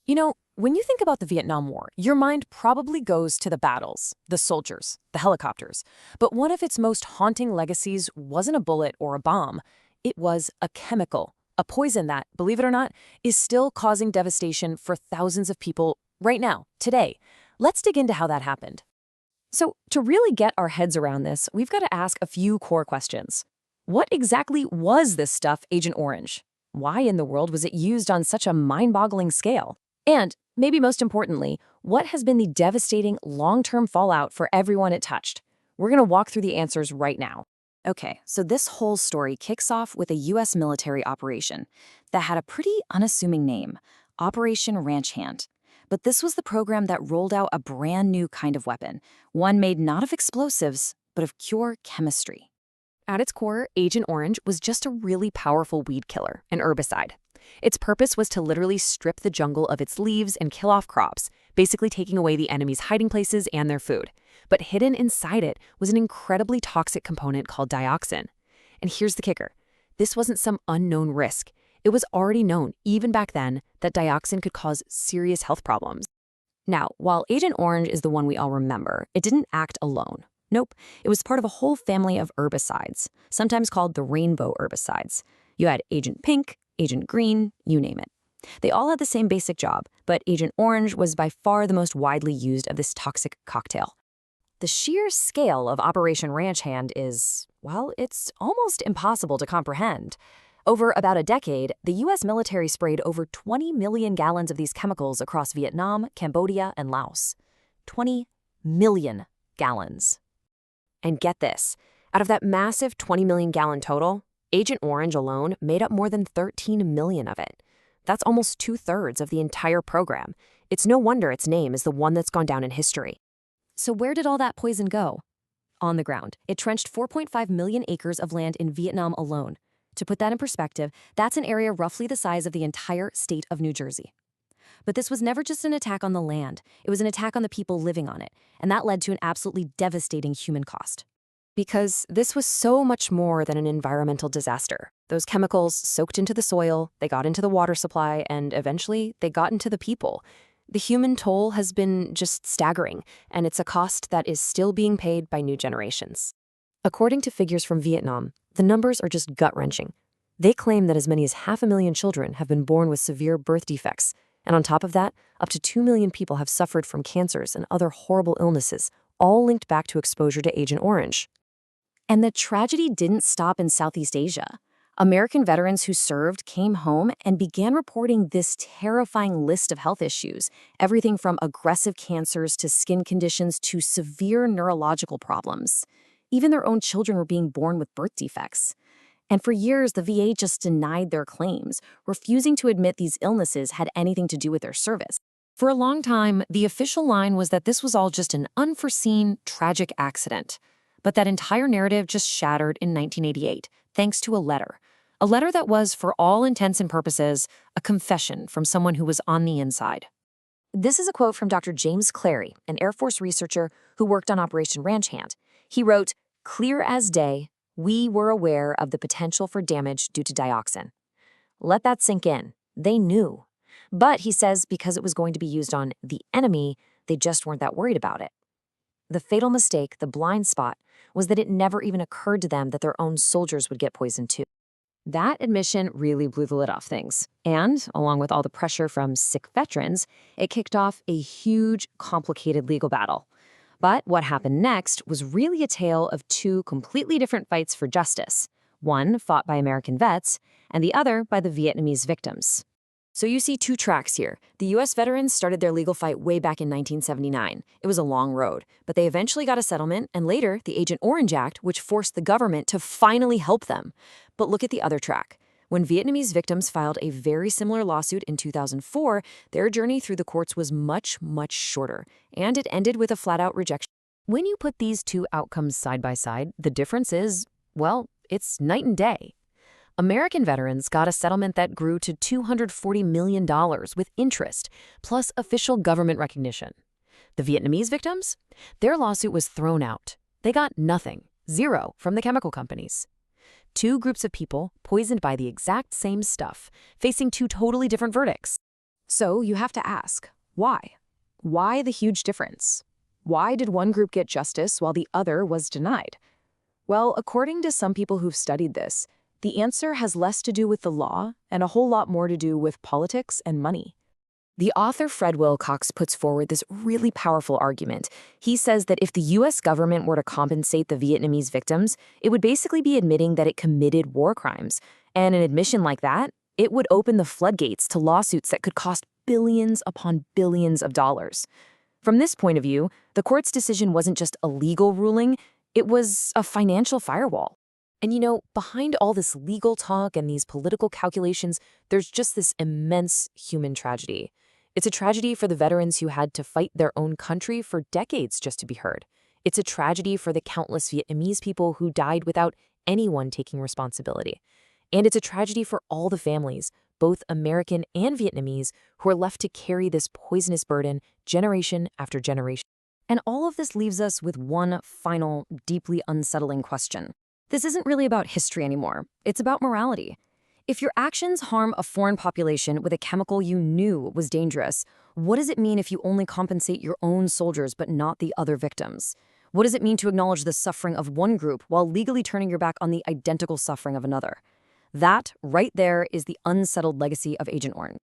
When you think about the Vietnam War, your mind probably goes to the battles, the soldiers, the helicopters. But one of its most haunting legacies wasn't a bullet or a bomb. It was a chemical, a poison that, believe it or not, is still causing devastation for thousands of people right now, today. Let's dig into how that happened. So, to really get our heads around this, we've got to ask a few core questions. What exactly was this stuff, Agent Orange? Why in the world was it used on such a mind-boggling scale? And, maybe most importantly, what has been the devastating long-term fallout for everyone it touched? We're going to walk through the answers right now. Okay, so this whole story kicks off with a U.S. military operation that had a pretty unassuming name, Operation Ranch Hand. But this was the program that rolled out a brand new kind of weapon, one made not of explosives, but of pure chemistry. At its core, Agent Orange was just a really powerful weed killer, an herbicide. Its purpose was to literally strip the jungle of its leaves and kill off crops, basically taking away the enemy's hiding places and their food. But hidden inside it was an incredibly toxic component called dioxin. And here's the kicker. This wasn't some unknown risk. It was already known, even back then, that dioxin could cause serious health problems. Now, while Agent Orange is the one we all remember, it didn't act alone. Nope, it was part of a whole family of herbicides, sometimes called the rainbow herbicides. You had Agent Pink, Agent Green, you name it. They all had the same basic job, but Agent Orange was by far the most widely used of this toxic cocktail. The sheer scale of Operation Ranch Hand is, well, it's almost impossible to comprehend. Over about a decade, the U.S. military sprayed over 20 million gallons of these chemicals across Vietnam, Cambodia, and Laos. 20 million gallons. And get this, out of that massive 20 million gallon total, Agent Orange alone made up more than 13 million of it. That's almost 2/3 of the entire program. It's no wonder its name is the one that's gone down in history. So where did all that poison go? On the ground. It trenched 4.5 million acres of land in Vietnam alone. To put that in perspective, that's an area roughly the size of the entire state of New Jersey. But this was never just an attack on the land. It was an attack on the people living on it, and that led to an absolutely devastating human cost. Because this was so much more than an environmental disaster. Those chemicals soaked into the soil, they got into the water supply, and eventually they got into the people. The human toll has been just staggering, and it's a cost that is still being paid by new generations. According to figures from Vietnam, the numbers are just gut-wrenching. They claim that as many as 500,000 children have been born with severe birth defects, and on top of that, up to 2 million people have suffered from cancers and other horrible illnesses, all linked back to exposure to Agent Orange. And the tragedy didn't stop in Southeast Asia. American veterans who served came home and began reporting this terrifying list of health issues, everything from aggressive cancers to skin conditions to severe neurological problems. Even their own children were being born with birth defects. And for years, the VA just denied their claims, refusing to admit these illnesses had anything to do with their service. For a long time, the official line was that this was all just an unforeseen, tragic accident. But that entire narrative just shattered in 1988, thanks to a letter. A letter that was, for all intents and purposes, a confession from someone who was on the inside. This is a quote from Dr. James Clary, an Air Force researcher who worked on Operation Ranch Hand. He wrote, "Clear as day, we were aware of the potential for damage due to dioxin." Let that sink in. They knew. But, he says, because it was going to be used on the enemy, they just weren't that worried about it. The fatal mistake, the blind spot, was that it never even occurred to them that their own soldiers would get poisoned too. That admission really blew the lid off things. And, along with all the pressure from sick veterans, it kicked off a huge, complicated legal battle. But what happened next was really a tale of two completely different fights for justice. One fought by American vets, and the other by the Vietnamese victims. So you see two tracks here. The U.S. veterans started their legal fight way back in 1979. It was a long road, but they eventually got a settlement, and later, the Agent Orange Act, which forced the government to finally help them. But look at the other track. When Vietnamese victims filed a very similar lawsuit in 2004, their journey through the courts was much, much shorter, and it ended with a flat-out rejection. When you put these two outcomes side by side, the difference is, well, it's night and day. American veterans got a settlement that grew to $240 million with interest, plus official government recognition. The Vietnamese victims? Their lawsuit was thrown out. They got nothing, zero, from the chemical companies. Two groups of people poisoned by the exact same stuff, facing two totally different verdicts. So you have to ask, why? Why the huge difference? Why did one group get justice while the other was denied? Well, according to some people who've studied this, the answer has less to do with the law and a whole lot more to do with politics and money. The author Fred Wilcox puts forward this really powerful argument. He says that if the US government were to compensate the Vietnamese victims, it would basically be admitting that it committed war crimes. And an admission like that, it would open the floodgates to lawsuits that could cost billions upon billions of dollars. From this point of view, the court's decision wasn't just a legal ruling, it was a financial firewall. And behind all this legal talk and these political calculations, there's just this immense human tragedy. It's a tragedy for the veterans who had to fight their own country for decades just to be heard. It's a tragedy for the countless Vietnamese people who died without anyone taking responsibility. And it's a tragedy for all the families, both American and Vietnamese, who are left to carry this poisonous burden generation after generation. And all of this leaves us with one final, deeply unsettling question. This isn't really about history anymore. It's about morality. If your actions harm a foreign population with a chemical you knew was dangerous, what does it mean if you only compensate your own soldiers but not the other victims? What does it mean to acknowledge the suffering of one group while legally turning your back on the identical suffering of another? That, right there, is the unsettled legacy of Agent Orange.